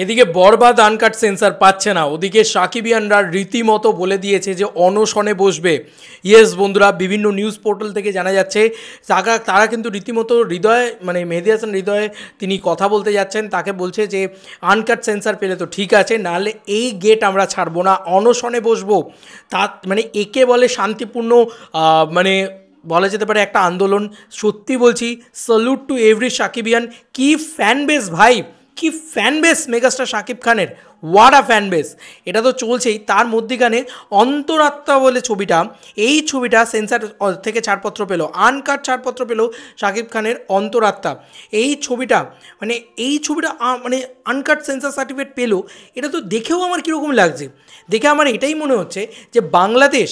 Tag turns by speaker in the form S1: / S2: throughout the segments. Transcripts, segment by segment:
S1: এদিকে বরবাদ uncut sensor পাচ্ছে না, ওদিকে সাকিবিয়ানরা রীতিমতো বলে দিয়েছে যে অনশনে বসবে। ইয়েস বন্ধুরা, বিভিন্ন নিউজ পোর্টাল থেকে জানা যাচ্ছে তারা কিন্তু রীতিমতো হৃদয় মানে মেহেদী হাসান হৃদয়ে তিনি কথা বলতে যাচ্ছেন, তাকে বলছে যে আনকাট সেন্সার পেলে তো ঠিক আছে, নাহলে এই গেট আমরা ছাড়বো না, অনশনে বসবো। তা মানে একে বলে শান্তিপূর্ণ মানে বলা যেতে পারে একটা আন্দোলন। সত্যি বলছি, স্যালুট টু এভরি সাকিবিয়ান। কি ফ্যান বেস ভাই, কি ফ্যান বেস মেগাস্টার শাকিব খানের, ওয়াট আ ফ্যান বেস। এটা তো চলছেই, তার মধ্যেখানে অন্তরাত্মা বলে ছবিটা, এই ছবিটা সেন্সার থেকে ছাড়পত্র পেল, আনকাট ছাড়পত্র পেল শাকিব খানের অন্তরাত্মা। এই ছবিটা মানে মানে আনকাট সেন্সার সার্টিফিকেট পেল, এটা তো দেখেও আমার কীরকম লাগছে। দেখে আমার এটাই মনে হচ্ছে যে বাংলাদেশ,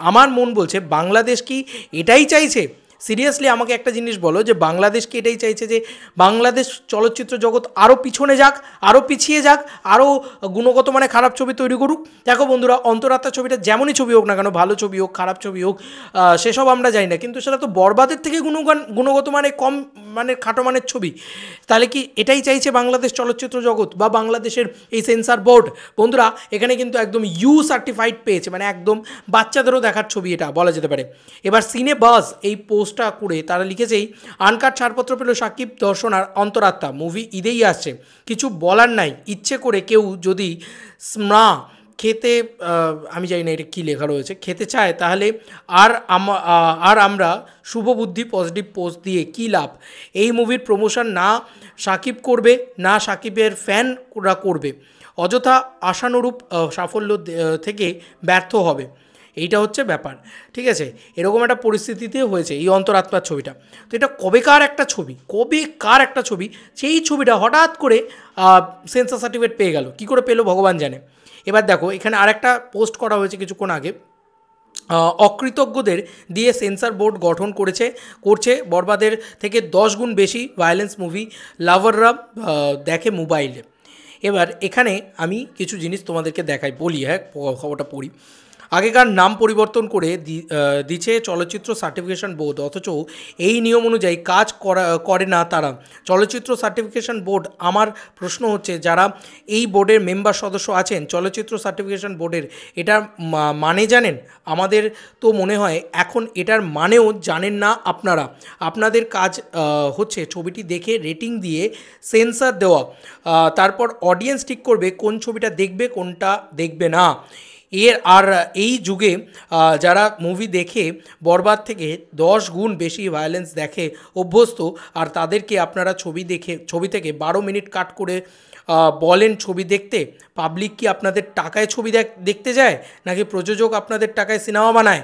S1: আমার মন বলছে বাংলাদেশ কি এটাই চাইছে? সিরিয়াসলি আমাকে একটা জিনিস বলো, যে বাংলাদেশ কি এটাই চাইছে যে বাংলাদেশ চলচ্চিত্র জগৎ আরও পিছনে যাক, আরও পিছিয়ে যাক, আরও গুণগত মানে খারাপ ছবি তৈরি করুক? দেখো বন্ধুরা, অন্তরাত্মা ছবিটা যেমনই ছবি হোক না কেন, ভালো ছবি হোক খারাপ ছবি হোক, সেসব আমরা জানি না, কিন্তু সেটা তো বরবাদের থেকে গুণগত মানে কম, মানে খাটো মানের ছবি। তাহলে কি এটাই চাইছে বাংলাদেশ চলচ্চিত্র জগৎ বা বাংলাদেশের এই সেন্সার বোর্ড? বন্ধুরা, এখানে কিন্তু একদম ইউ সার্টিফাইড পেয়েছে, মানে একদম বাচ্চাদেরও দেখার ছবি এটা বলা যেতে পারে। এবার সিনে বাজ এই পোস্টটা করে তারা লিখেছেই, আনকাট ছাড়পত্র পেল সাকিব দর্শন আর অন্তরাত্মা, মুভি ঈদেই আসছে, কিছু বলার নাই, ইচ্ছে করে কেউ যদি স্মা খেতে, আমি জানি না এটা কী লেখা রয়েছে, খেতে চায় তাহলে আর আমরা শুভবুদ্ধি পজিটিভ পোস্ট দিয়ে কী লাভ? এই মুভির প্রমোশন না সাকিব করবে না সাকিবের ফ্যানরা করবে, অযথা আশানুরূপ সাফল্য থেকে ব্যর্থ হবে। এইটা হচ্ছে ব্যাপার, ঠিক আছে? এরকম একটা পরিস্থিতিতে হয়েছে এই অন্তরাত্মার ছবিটা। তো এটা কবেকার একটা ছবি, সেই ছবিটা হঠাৎ করে সেন্সার সার্টিফিকেট পেয়ে গেল, কী করে পেলো ভগবান জানে। এবার দেখো, এখানে আরেকটা পোস্ট করা হয়েছে কিছুক্ষণ আগে, অকৃতজ্ঞদের দিয়ে সেন্সার বোর্ড গঠন করছে বরবাদের থেকে 10 গুণ বেশি ভায়োলেন্স মুভি লাভাররা দেখে মোবাইলে। এবার এখানে আমি কিছু জিনিস তোমাদেরকে দেখাই, বলি, হ্যাঁ খবরটা পড়ি। আগেকার নাম পরিবর্তন করে দিচ্ছে চলচ্চিত্র সার্টিফিকেশন বোর্ড, অথচ এই নিয়ম অনুযায়ী কাজ করে না তারা। চলচ্চিত্র সার্টিফিকেশন বোর্ড, আমার প্রশ্ন হচ্ছে যারা এই বোর্ডের মেম্বার সদস্য আছেন চলচ্চিত্র সার্টিফিকেশন বোর্ডের, এটার মানে জানেন? আমাদের তো মনে হয় এখন এটার মানেও জানেন না আপনারা। আপনাদের কাজ হচ্ছে ছবিটি দেখে রেটিং দিয়ে সেন্সার দেওয়া, তারপর অডিয়েন্স ঠিক করবে কোন ছবিটা দেখবে কোনটা দেখবে না। এই যুগে যারা মুভি দেখে বরবাদ থেকে 10 গুণ বেশি ভায়োলেন্স দেখে অভ্যস্ত, আর তাদেরকে আপনারা ছবি থেকে 12 মিনিট কাট করে বলেন ছবি দেখতে, পাবলিক কি আপনাদের টাকায় ছবি দেখতে যায়, নাকি প্রযোজক আপনাদের টাকায় সিনেমা বানায়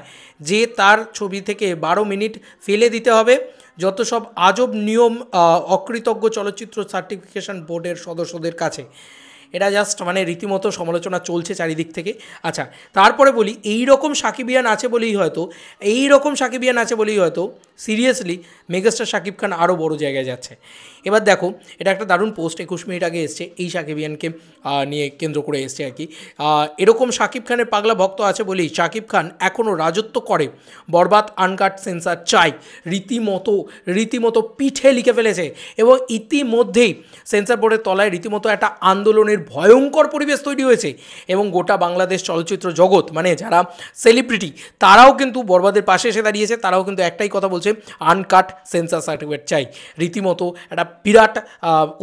S1: যে তার ছবি থেকে 12 মিনিট ফেলে দিতে হবে? যত সব আজব নিয়ম অকৃতজ্ঞ চলচ্চিত্র সার্টিফিকেশন বোর্ডের সদস্যদের কাছে। এটা জাস্ট মানে রীতিমতো সমালোচনা চলছে চারিদিক থেকে। আচ্ছা, তারপরে বলি, এই রকম সাকিবিয়ান আছে বলেই হয়তো সিরিয়াসলি মেগাস্টার শাকিব খান আরও বড় জায়গায় যাচ্ছে। এবার দেখো, এটা একটা দারুণ পোস্ট 21 মিনিট আগে এসছে, এই সাকিবিয়ানকে নিয়ে কেন্দ্র করে এসছে আর কি। এরকম শাকিব খানের পাগলা ভক্ত আছে বলেই শাকিব খান এখনও রাজত্ব করে, বরবাদ আনকাট সেন্সার চাই, রীতিমতো পিঠে লিখে ফেলেছে। এবং ইতিমধ্যেই সেন্সার বোর্ডের তলায় রীতিমতো একটা আন্দোলনের ভয়ঙ্কর পরিবেশ তৈরি হয়েছে, এবং গোটা বাংলাদেশ চলচ্চিত্র জগৎ মানে যারা সেলিব্রিটি তারাও কিন্তু বরবাদের পাশে এসে দাঁড়িয়েছে, তারাও কিন্তু একটাই কথা বলছে, আনকাট সেন্সার সার্টিফিকেট চাই। রীতিমতো একটা বিরাট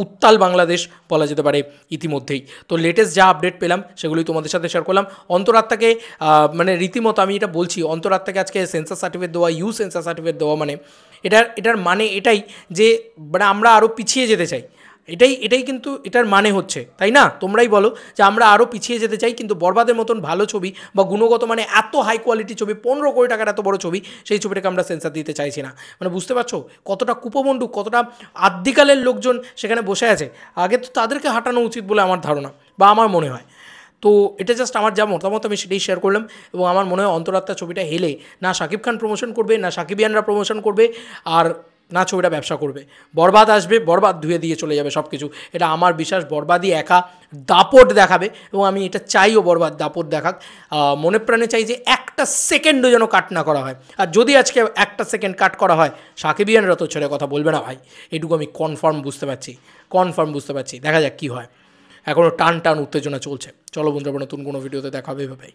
S1: উত্তাল বাংলাদেশ বলা যেতে পারে ইতিমধ্যেই। তো লেটেস্ট যা আপডেট পেলাম সেগুলোই তোমাদের সাথে শেয়ার করলাম। অন্তরাত্মাকে মানে রীতিমতো আমি এটা বলছি, অন্তরাত্মাকে আজকে সেন্সার সার্টিফিকেট দেওয়া, সেন্সার সার্টিফিকেট দেওয়া মানে এটার মানে এটাই যে মানে আমরা আরও পিছিয়ে যেতে চাই, এটাই কিন্তু এটার মানে হচ্ছে, তাই না? তোমরাই বলো যে আমরা আরও পিছিয়ে যেতে চাই, কিন্তু বরবাদের মতন ভালো ছবি বা গুণগত মানে এত হাই কোয়ালিটি ছবি, 15 কোটি টাকার এত বড় ছবি, সেই ছবিটাকে আমরা সেন্সার দিতে চাইছি না। মানে বুঝতে পারছো কতটা কুপমণ্ডু, কতটা আদ্যিকালের লোকজন সেখানে বসে আছে? আগে তো তাদেরকে হাঁটানো উচিত বলে আমার ধারণা বা আমার মনে হয়। তো এটা জাস্ট আমার যা মতামত আমি সেটাই শেয়ার করলাম, এবং আমার মনে হয় অন্তরাত্মা ছবিটা হেলে না শাকিব খান প্রমোশন করবে, না সাকিবিয়ানরা প্রমোশন করবে, আর না ছবিটা ব্যবসা করবে। বরবাদ আসবে, বরবাদ ধুয়ে দিয়ে চলে যাবে সব কিছু, এটা আমার বিশ্বাস। বরবাদই একা দাপট দেখাবে, এবং আমি এটা চাইও বরবাদ দাপট দেখাক। মনে প্রাণে চাই যে একটা সেকেন্ডও যেন কাট না করা হয়, আর যদি আজকে একটা সেকেন্ড কাট করা হয় সাকিবিয়ানরা তো ছেড়ে কথা বলবে না ভাই, এটুকু আমি কনফার্ম বুঝতে পারছি। দেখা যাক কী হয়। এখনও টান টান উত্তেজনা চলছে। চলো বন্ধুরা, নতুন কোনো ভিডিওতে দেখা হবে, ভাই।